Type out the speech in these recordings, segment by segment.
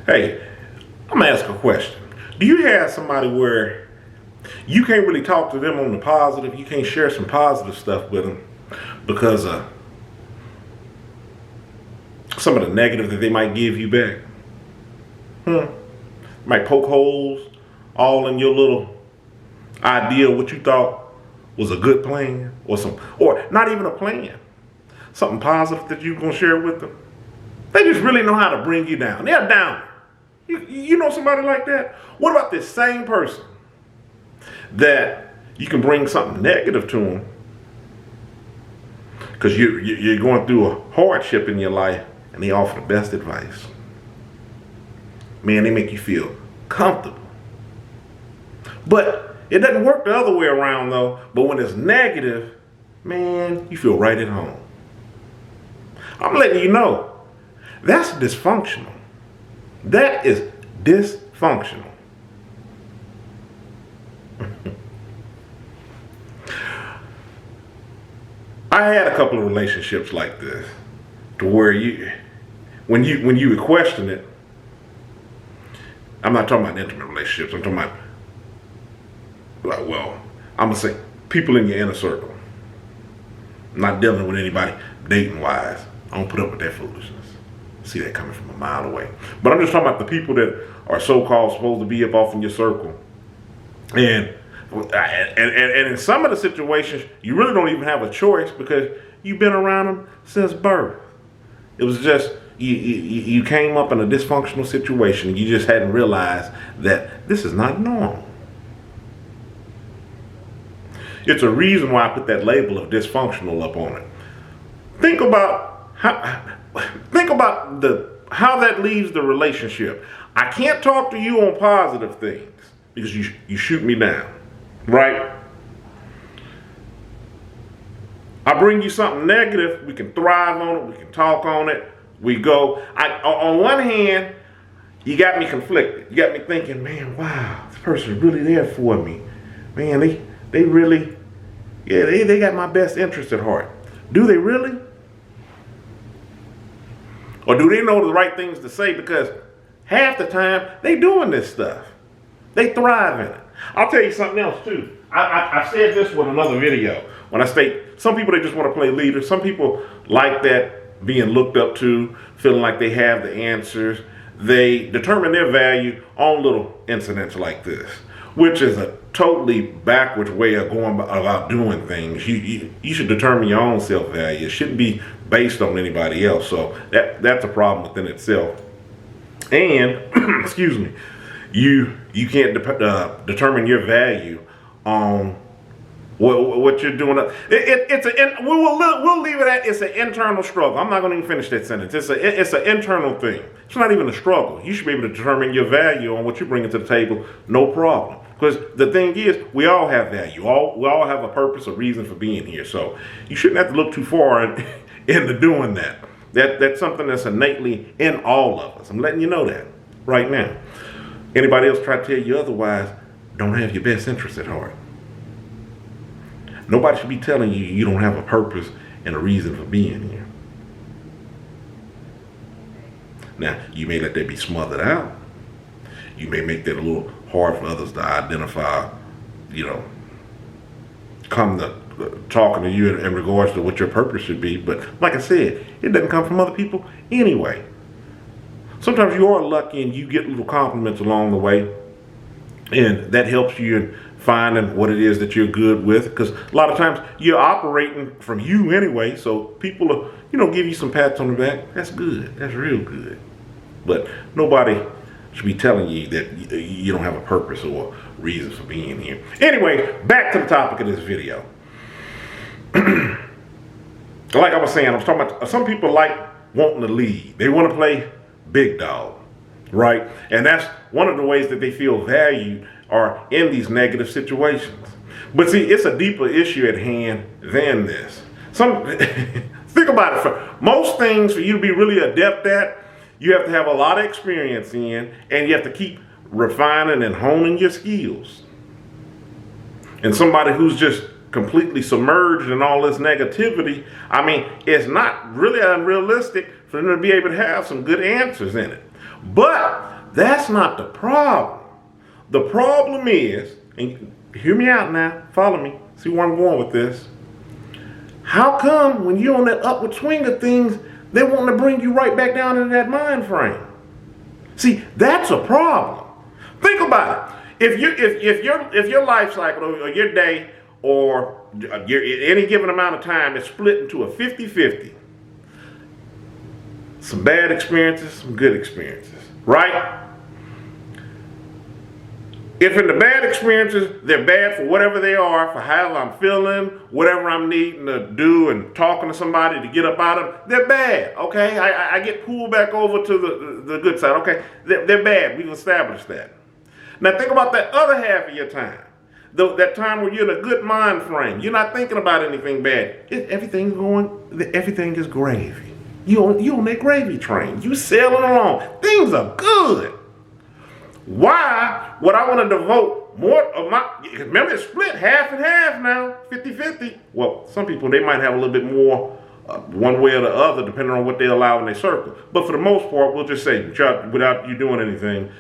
Hey, I'm gonna ask a question. Do you have somebody where you can't really talk to them on the positive? You can't share some positive stuff with them because of some of the negative that they might give you back? Might poke holes all in your little idea of what you thought was a good plan, or not even a plan. Something positive that you're gonna share with them. They just really know how to bring you down. They're down. You know somebody like that? What about this same person that you can bring something negative to them because you're going through a hardship in your life and they offer the best advice? Man, they make you feel comfortable. But it doesn't work the other way around though. But when it's negative, man, you feel right at home. I'm letting you know, that's dysfunctional. That is dysfunctional. I had a couple of relationships like this, to where when you would question it, I'm not talking about intimate relationships. I'm talking about, well, I'm gonna say people in your inner circle. I'm not dealing with anybody dating wise. I don't put up with that foolishness. See that coming from a mile away. But I'm just talking about the people that are so-called supposed to be up off in your circle. And in some of the situations, you really don't even have a choice because you've been around them since birth. It was just, you came up in a dysfunctional situation and you just hadn't realized that this is not normal. It's a reason why I put that label of dysfunctional up on it. Think about how that leaves the relationship. I can't talk to you on positive things because you shoot me down, right? I bring you something negative, we can thrive on it, we can talk on it, we go. On one hand, you got me conflicted. You got me thinking, man, wow, this person's really there for me. Man, they really, yeah, they got my best interest at heart. Do they really? Or do they know the right things to say? Because half the time, they doing this stuff. They thrive in it. I'll tell you something else too. I said this with another video. When I state, some people, they just want to play leader. Some people like that, being looked up to, feeling like they have the answers. They determine their value on little incidents like this, which is a totally backwards way of going about doing things. You should determine your own self-value. It shouldn't be based on anybody else. So that's a problem within itself. And excuse me, you can't determine your value on what you're doing. We'll leave it at it's an internal struggle. I'm not going to even finish that sentence. It's an internal thing. It's not even a struggle. You should be able to determine your value on what you're bringing to the table, no problem. Because the thing is, we all have value. We all have a purpose, a reason for being here. So you shouldn't have to look too far into doing that. That's something that's innately in all of us. I'm letting you know that right now. Anybody else try to tell you otherwise, don't have your best interest at heart. Nobody should be telling you you don't have a purpose and a reason for being here. Now, you may let that be smothered out. You may make that a little hard for others to identify, come to talking to you in regards to what your purpose should be. But like I said, it doesn't come from other people anyway. Sometimes you are lucky and you get little compliments along the way, and that helps you in finding what it is that you're good with. Because a lot of times you're operating from you anyway, so people will, give you some pats on the back. That's good. That's real good. But nobody should be telling you that you don't have a purpose or reason for being here. Anyway, back to the topic of this video. Like I was saying, I was talking about some people like wanting to lead. They want to play big dog, right? And that's one of the ways that they feel valued are in these negative situations. But see, it's a deeper issue at hand than this. Think about it. For most things, for you to be really adept at, you have to have a lot of experience in, and you have to keep refining and honing your skills. And somebody who's just completely submerged in all this negativity, I mean, it's not really unrealistic for them to be able to have some good answers in it. But that's not the problem. The problem is, and hear me out now, follow me, see where I'm going with this. How come when you're on that upward swing of things, they want to bring you right back down into that mind frame? See, that's a problem. Think about it. If your life cycle or your day or any given amount of time is split into a 50-50, some bad experiences, some good experiences, right? If in the bad experiences, they're bad for whatever they are, for however I'm feeling, whatever I'm needing to do and talking to somebody to get up out of, they're bad, okay? I get pulled back over to the good side, okay? They're bad, we've established that. Now think about that other half of your time. That time when you're in a good mind frame. You're not thinking about anything bad. Everything is gravy. You on that gravy train. You sailing along. Things are good. Why would I want to devote more of my, remember it's split half and half now, 50-50. Well, some people, they might have a little bit more one way or the other, depending on what they allow in their circle. But for the most part, we'll just say, without you doing anything,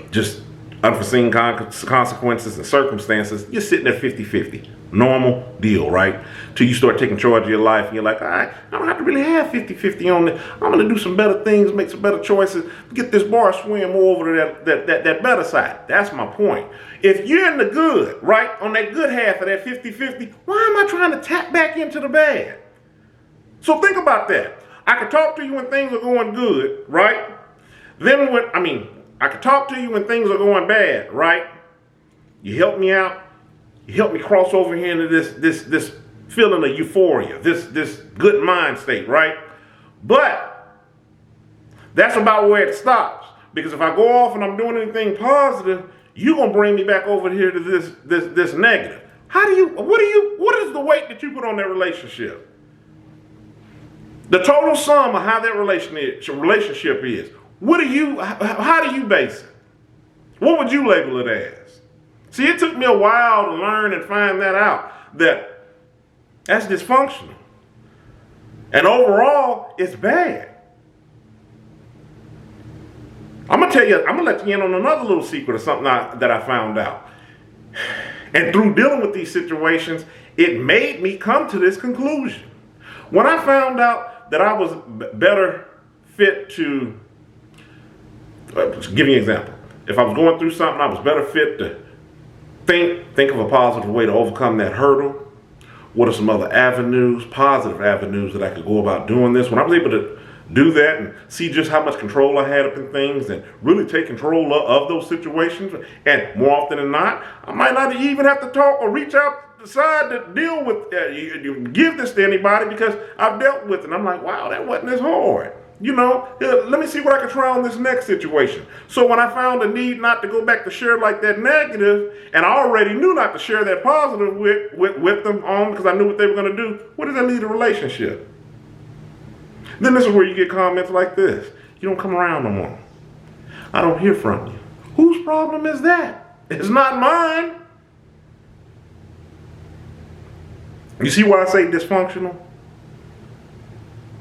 just unforeseen consequences and circumstances, you're sitting at 50-50. Normal deal, right? Till you start taking charge of your life and you're like, all right, I don't have to really have 50-50 on it. I'm going to do some better things, make some better choices, get this bar swing more over to that better side. That's my point. If you're in the good, right, on that good half of that 50-50, why am I trying to tap back into the bad? So think about that. I can talk to you when things are going good, right? I can talk to you when things are going bad, right? You help me out. You help me cross over here into this feeling of euphoria, this good mind state, right? But that's about where it stops. Because if I go off and I'm doing anything positive, you're gonna bring me back over here to this negative. What is the weight that you put on that relationship? The total sum of how that relationship is. How do you base it? What would you label it as? See, it took me a while to learn and find that out, that's dysfunctional. And overall, it's bad. I'm gonna let you in on another little secret of something that I found out. And through dealing with these situations, it made me come to this conclusion. When I found out that I was better fit to, give you an example. If I was going through something, I was better fit to think of a positive way to overcome that hurdle. What are some other positive avenues that I could go about doing this? When I was able to do that and see just how much control I had up in things and really take control of those situations, and more often than not, I might not even have to talk or reach out to decide to deal with, give this to anybody because I've dealt with it. And I'm like, wow, that wasn't as hard. Let me see what I can try on this next situation. So when I found a need not to go back to share like that negative, and I already knew not to share that positive with them because I knew what they were going to do, what does that lead to relationship? Then this is where you get comments like this. You don't come around no more. I don't hear from you. Whose problem is that? It's not mine. You see why I say dysfunctional?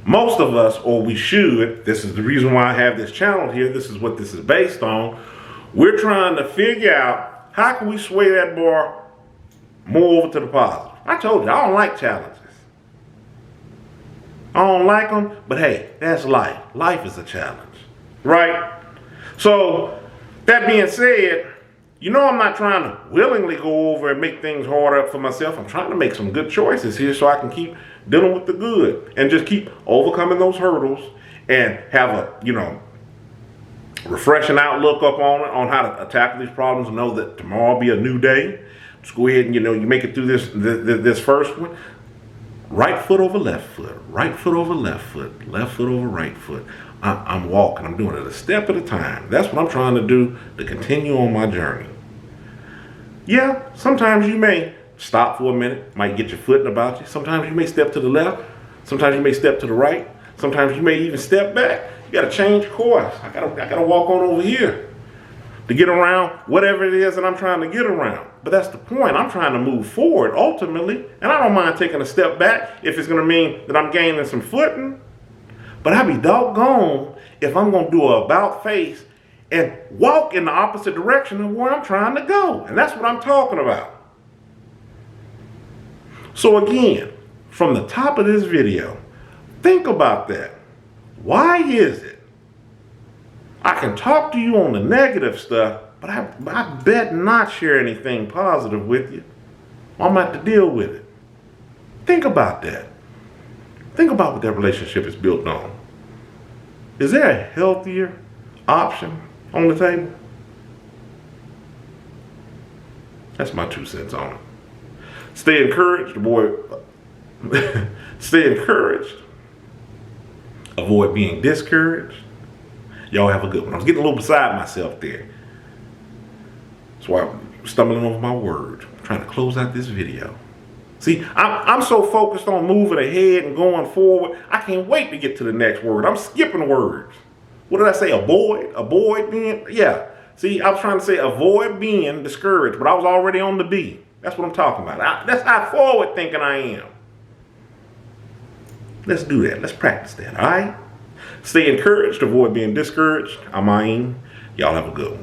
Most of us, or we should, this is the reason why I have this channel here, this is what this is based on, we're trying to figure out how can we sway that bar more over to the positive. I told you, I don't like challenges. I don't like them, but hey, that's life. Life is a challenge, right? So, that being said, I'm not trying to willingly go over and make things harder up for myself. I'm trying to make some good choices here so I can keep dealing with the good and just keep overcoming those hurdles and have a, refreshing outlook up on how to tackle these problems and know that tomorrow will be a new day. Just go ahead and, you make it through this first one. Right foot over left foot, right foot over left foot, left foot over right foot. I'm walking, I'm doing it a step at a time. That's what I'm trying to do to continue on my journey. Yeah, sometimes you may stop for a minute, might get your footing about you. Sometimes you may step to the left, sometimes you may step to the right, sometimes you may even step back. You gotta change course. I gotta walk on over here to get around whatever it is that I'm trying to get around. But that's the point. I'm trying to move forward ultimately, and I don't mind taking a step back if it's gonna mean that I'm gaining some footing. But I'd be doggone if I'm going to do an about face and walk in the opposite direction of where I'm trying to go. And that's what I'm talking about. So again, from the top of this video, think about that. Why is it I can talk to you on the negative stuff, but I bet not share anything positive with you? I'm going to have to deal with it. Think about that. Think about what that relationship is built on. Is there a healthier option on the table? That's my 2 cents on it. Stay encouraged, boy. Stay encouraged. Avoid being discouraged. Y'all have a good one. I was getting a little beside myself there. That's why I'm stumbling over my words. I'm trying to close out this video. See, I'm so focused on moving ahead and going forward, I can't wait to get to the next word. I'm skipping words. What did I say? Avoid? Avoid being? Yeah. See, I was trying to say avoid being discouraged, but I was already on the B. That's what I'm talking about. That's how forward thinking I am. Let's do that. Let's practice that, all right? Stay encouraged. Avoid being discouraged. I'm Ayin. Y'all have a good one.